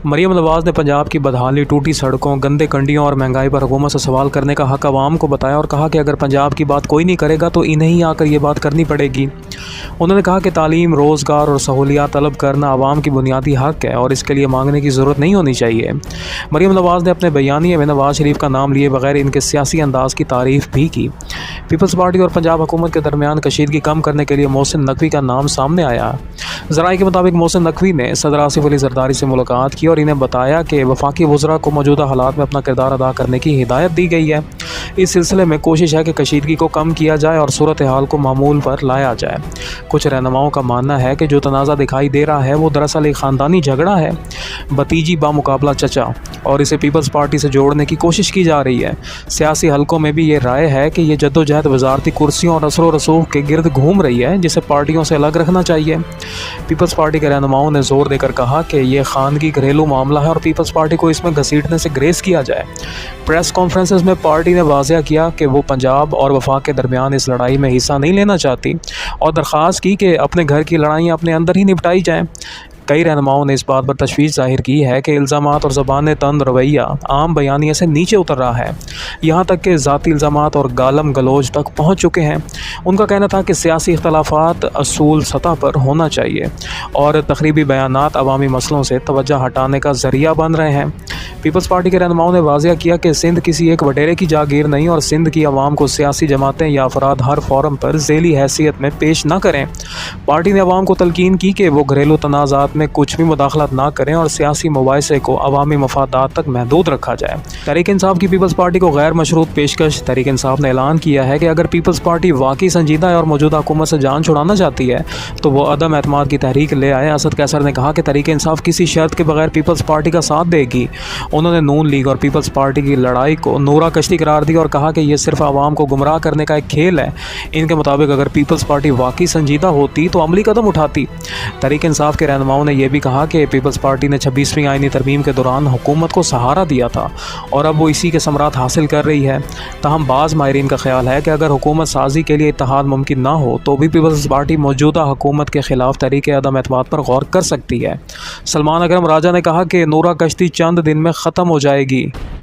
مریم نواز نے پنجاب کی بدحالی، ٹوٹی سڑکوں، گندے کنڈیوں اور مہنگائی پر حکومت سے سوال کرنے کا حق عوام کو بتایا اور کہا کہ اگر پنجاب کی بات کوئی نہیں کرے گا تو انہیں ہی آ کر یہ بات کرنی پڑے گی۔ انہوں نے کہا کہ تعلیم، روزگار اور سہولیات طلب کرنا عوام کی بنیادی حق ہے اور اس کے لیے مانگنے کی ضرورت نہیں ہونی چاہیے۔ مریم نواز نے اپنے بیانیے میں نواز شریف کا نام لیے بغیر ان کے سیاسی انداز کی تعریف بھی کی۔ پیپلز پارٹی اور پنجاب حکومت کے درمیان کشیدگی کم کرنے کے لیے محسن نقوی کا نام سامنے آیا۔ ذرائع کے مطابق محسن نقوی نے صدر آصف علی زرداری سے ملاقات کی اور انہیں بتایا کہ وفاقی وزراء کو موجودہ حالات میں اپنا کردار ادا کرنے کی ہدایت دی گئی ہے۔ اس سلسلے میں کوشش ہے کہ کشیدگی کو کم کیا جائے اور صورتحال کو معمول پر لایا جائے۔ کچھ رہنماؤں کا ماننا ہے کہ جو تنازع دکھائی دے رہا ہے وہ دراصل ایک خاندانی جھگڑا ہے، بھتیجی بامقابلہ چچا، اور اسے پیپلز پارٹی سے جوڑنے کی کوشش کی جا رہی ہے۔ سیاسی حلقوں میں بھی یہ رائے ہے کہ یہ جدوجہد وزارتی کرسیوں اور اثر و رسوخ کے گرد گھوم رہی ہے جسے پارٹیوں سے الگ رکھنا چاہیے۔ پیپلز پارٹی کے رہنماؤں نے زور دے کر کہا کہ یہ خاندگی گھریلو معاملہ ہے اور پیپلز پارٹی کو اس میں گھسیٹنے سے گریز کیا جائے۔ پریس کانفرنسز میں پارٹی نے واضح کیا کہ وہ پنجاب اور وفاق کے درمیان اس لڑائی میں حصہ نہیں لینا چاہتی اور درخواست کی کہ اپنے گھر کی لڑائیاں اپنے اندر ہی نپٹائی جائیں۔ کئی رہنماؤں نے اس بات پر تشویش ظاہر کی ہے کہ الزامات اور زبان تند رویہ عام بیانیے سے نیچے اتر رہا ہے، یہاں تک کہ ذاتی الزامات اور گالم گلوچ تک پہنچ چکے ہیں۔ ان کا کہنا تھا کہ سیاسی اختلافات اصول سطح پر ہونا چاہیے اور تخریبی بیانات عوامی مسئلوں سے توجہ ہٹانے کا ذریعہ بن رہے ہیں۔ پیپلز پارٹی کے رہنماؤں نے واضح کیا کہ سندھ کسی ایک وڈیرے کی جاگیر نہیں اور سندھ کی عوام کو سیاسی جماعتیں یا افراد ہر فورم پر ذیلی حیثیت میں پیش نہ کریں۔ پارٹی نے عوام کو تلقین کی کہ وہ گھریلو تنازعات میں کچھ بھی مداخلت نہ کریں اور سیاسی مباحثے کو عوامی مفادات تک محدود رکھا جائے۔ تحریک انصاف کی پیپلز پارٹی کو غیر مشروط پیشکش۔ تحریک انصاف نے اعلان کیا ہے کہ اگر پیپلز پارٹی واقعی سنجیدہ ہے اور موجودہ حکومت سے جان چھڑانا چاہتی ہے تو وہ عدم اعتماد کی تحریک لے آئے۔ اسد قیصر نے کہا کہ تحریک انصاف کسی شرط کے بغیر پیپلز پارٹی کا ساتھ دے گی۔ انہوں نے نون لیگ اور پیپلز پارٹی کی لڑائی کو نورا کشتی قرار دی اور کہا کہ یہ صرف عوام کو گمراہ کرنے کا ایک کھیل ہے۔ ان کے مطابق اگر پیپلز پارٹی واقعی سنجیدہ ہوتی تو عملی قدم اٹھاتی۔ تحریک انصاف کے رہنماؤں نے یہ بھی کہا کہ پیپلز پارٹی نے 26ویں آئینی ترمیم کے دوران حکومت کو سہارا دیا تھا اور اب وہ اسی کے ثمرات حاصل کر رہی ہے۔ تاہم بعض ماہرین کا خیال ہے کہ اگر حکومت سازی کے لیے اتحاد ممکن نہ ہو تو بھی پیپلز پارٹی موجودہ حکومت کے خلاف تحریک عدم اعتماد پر غور کر سکتی ہے۔ سلمان اکرم راجہ نے کہا کہ نورا کشتی چند دن میں ختم ہو جائے گی۔